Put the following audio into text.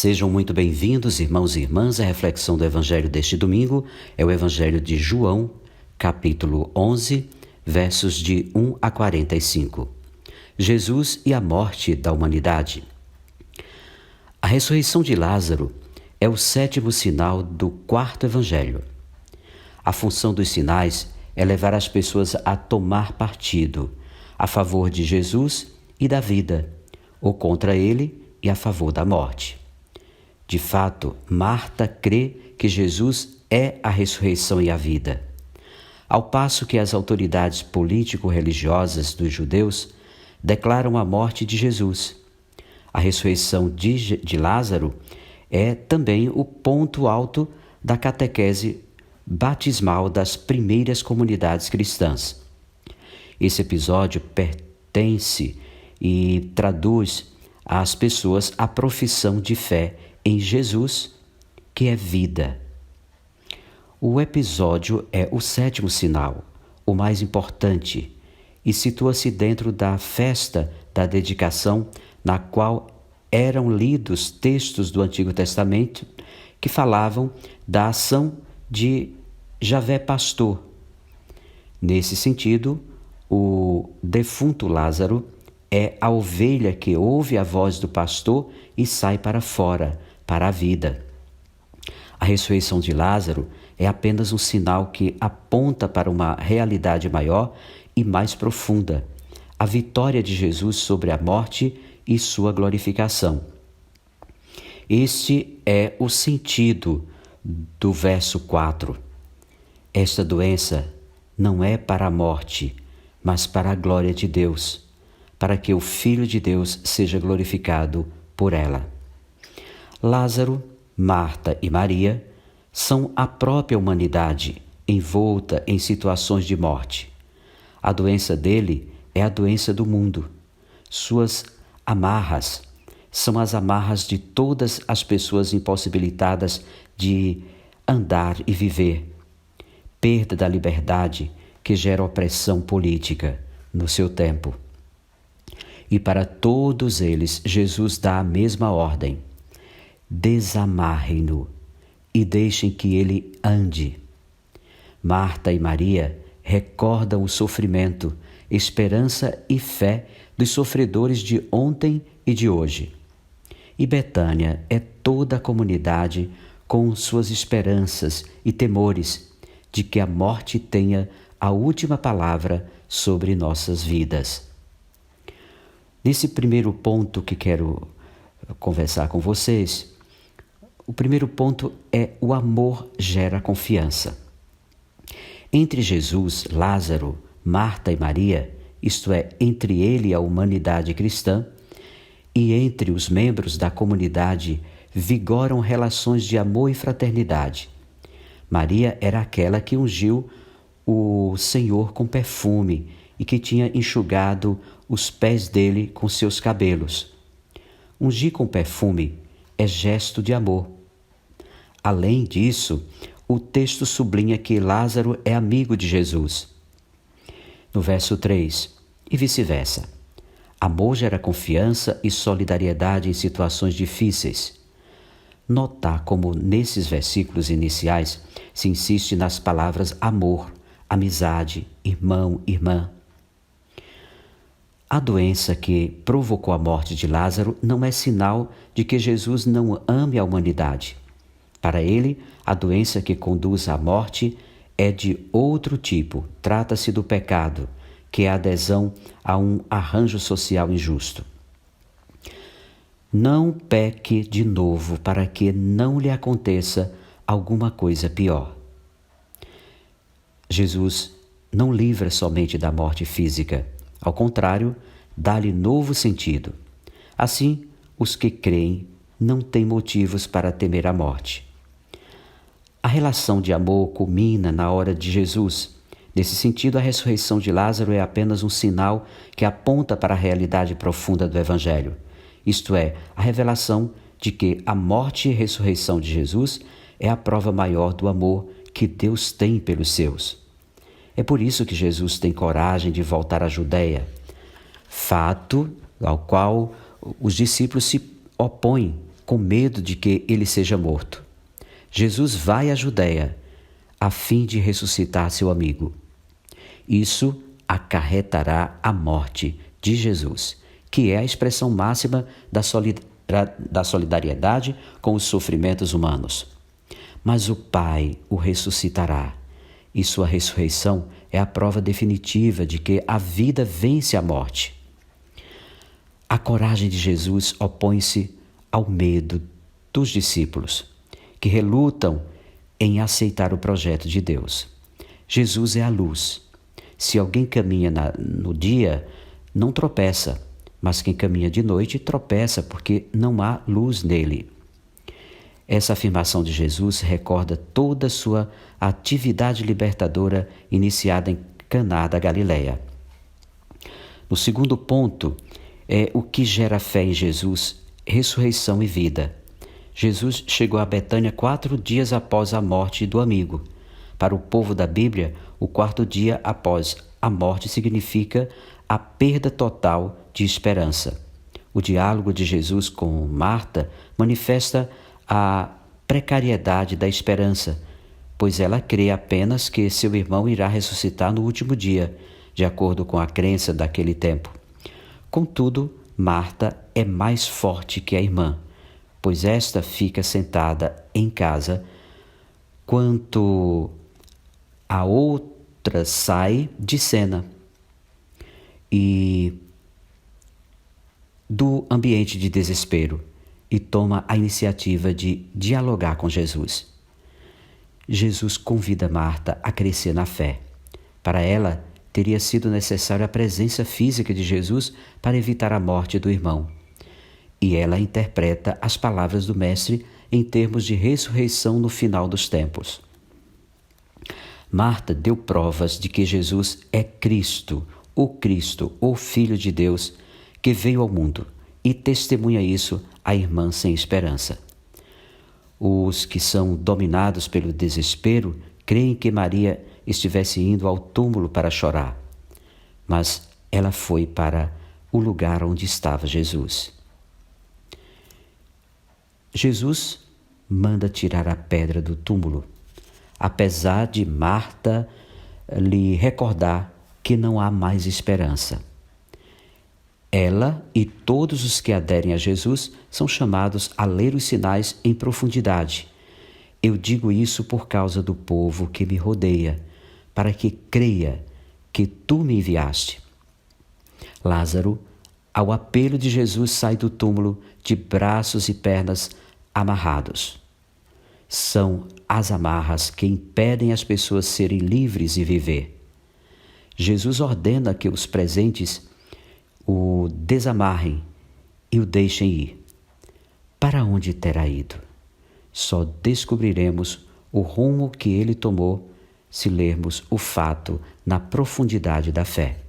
Sejam muito bem-vindos, irmãos e irmãs. A reflexão do Evangelho deste domingo é o Evangelho de João, capítulo 11, versos de 1 a 45. Jesus e a morte da humanidade. A ressurreição de Lázaro é o sétimo sinal do quarto Evangelho. A função dos sinais é levar as pessoas a tomar partido a favor de Jesus e da vida, ou contra ele e a favor da morte. De fato, Marta crê que Jesus é a ressurreição e a vida, ao passo que as autoridades político-religiosas dos judeus declaram a morte de Jesus. A ressurreição de Lázaro é também o ponto alto da catequese batismal das primeiras comunidades cristãs. Esse episódio pertence e traduz às pessoas a profissão de fé em Jesus, que é vida. O episódio é o sétimo sinal, o mais importante, e situa-se dentro da festa da dedicação, na qual eram lidos textos do Antigo Testamento que falavam da ação de Javé Pastor. Nesse sentido, o defunto Lázaro é a ovelha que ouve a voz do pastor e sai para fora, para a vida. A ressurreição de Lázaro é apenas um sinal que aponta para uma realidade maior e mais profunda, a vitória de Jesus sobre a morte e sua glorificação. Este é o sentido do verso 4. Esta doença não é para a morte, mas para a glória de Deus, para que o Filho de Deus seja glorificado por ela. Lázaro, Marta e Maria são a própria humanidade envolta em situações de morte. A doença dele é a doença do mundo. Suas amarras são as amarras de todas as pessoas impossibilitadas de andar e viver. Perda da liberdade que gera opressão política no seu tempo. E para todos eles, Jesus dá a mesma ordem: desamarrem-no e deixem que ele ande. Marta e Maria recordam o sofrimento, esperança e fé dos sofredores de ontem e de hoje. E Betânia é toda a comunidade com suas esperanças e temores de que a morte tenha a última palavra sobre nossas vidas. Nesse primeiro ponto que quero conversar com vocês, o primeiro ponto é o amor gera confiança. Entre Jesus, Lázaro, Marta e Maria, isto é, entre ele e a humanidade cristã, e entre os membros da comunidade, vigoram relações de amor e fraternidade. Maria era aquela que ungiu o Senhor com perfume e que tinha enxugado os pés dele com seus cabelos. Ungir com perfume é gesto de amor. Além disso, o texto sublinha que Lázaro é amigo de Jesus. No verso 3, e vice-versa. Amor gera confiança e solidariedade em situações difíceis. Notar como nesses versículos iniciais se insiste nas palavras amor, amizade, irmão, irmã. A doença que provocou a morte de Lázaro não é sinal de que Jesus não ame a humanidade. Para ele, a doença que conduz à morte é de outro tipo. Trata-se do pecado, que é a adesão a um arranjo social injusto. Não peque de novo para que não lhe aconteça alguma coisa pior. Jesus não livra somente da morte física. Ao contrário, dá-lhe novo sentido. Assim, os que creem não têm motivos para temer a morte. A relação de amor culmina na hora de Jesus. Nesse sentido, a ressurreição de Lázaro é apenas um sinal que aponta para a realidade profunda do Evangelho. Isto é, a revelação de que a morte e ressurreição de Jesus é a prova maior do amor que Deus tem pelos seus. É por isso que Jesus tem coragem de voltar à Judeia, fato ao qual os discípulos se opõem com medo de que ele seja morto. Jesus vai à Judéia a fim de ressuscitar seu amigo. Isso acarretará a morte de Jesus, que é a expressão máxima da solidariedade com os sofrimentos humanos. Mas o Pai o ressuscitará, e sua ressurreição é a prova definitiva de que a vida vence a morte. A coragem de Jesus opõe-se ao medo dos discípulos, que relutam em aceitar o projeto de Deus. Jesus é a luz. Se alguém caminha no dia, não tropeça, mas quem caminha de noite tropeça porque não há luz nele. Essa afirmação de Jesus recorda toda a sua atividade libertadora iniciada em Caná da Galileia. O segundo ponto é o que gera fé em Jesus: ressurreição e vida. Jesus chegou a Betânia 4 dias após a morte do amigo. Para o povo da Bíblia, o 4º dia após a morte significa a perda total de esperança. O diálogo de Jesus com Marta manifesta a precariedade da esperança, pois ela crê apenas que seu irmão irá ressuscitar no último dia, de acordo com a crença daquele tempo. Contudo, Marta é mais forte que a irmã, pois esta fica sentada em casa, quanto a outra sai de cena e do ambiente de desespero e toma a iniciativa de dialogar com Jesus. Jesus convida Marta a crescer na fé. Para ela, teria sido necessária a presença física de Jesus para evitar a morte do irmão. E ela interpreta as palavras do Mestre em termos de ressurreição no final dos tempos. Marta deu provas de que Jesus é Cristo, o Filho de Deus, que veio ao mundo, e testemunha isso à irmã sem esperança. Os que são dominados pelo desespero creem que Maria estivesse indo ao túmulo para chorar, mas ela foi para o lugar onde estava Jesus. Jesus manda tirar a pedra do túmulo, apesar de Marta lhe recordar que não há mais esperança. Ela e todos os que aderem a Jesus são chamados a ler os sinais em profundidade. Eu digo isso por causa do povo que me rodeia, para que creia que tu me enviaste. Lázaro, ao apelo de Jesus, sai do túmulo de braços e pernas amarrados. São as amarras que impedem as pessoas serem livres e viver. Jesus ordena que os presentes o desamarrem e o deixem ir. Para onde terá ido? Só descobriremos o rumo que ele tomou se lermos o fato na profundidade da fé.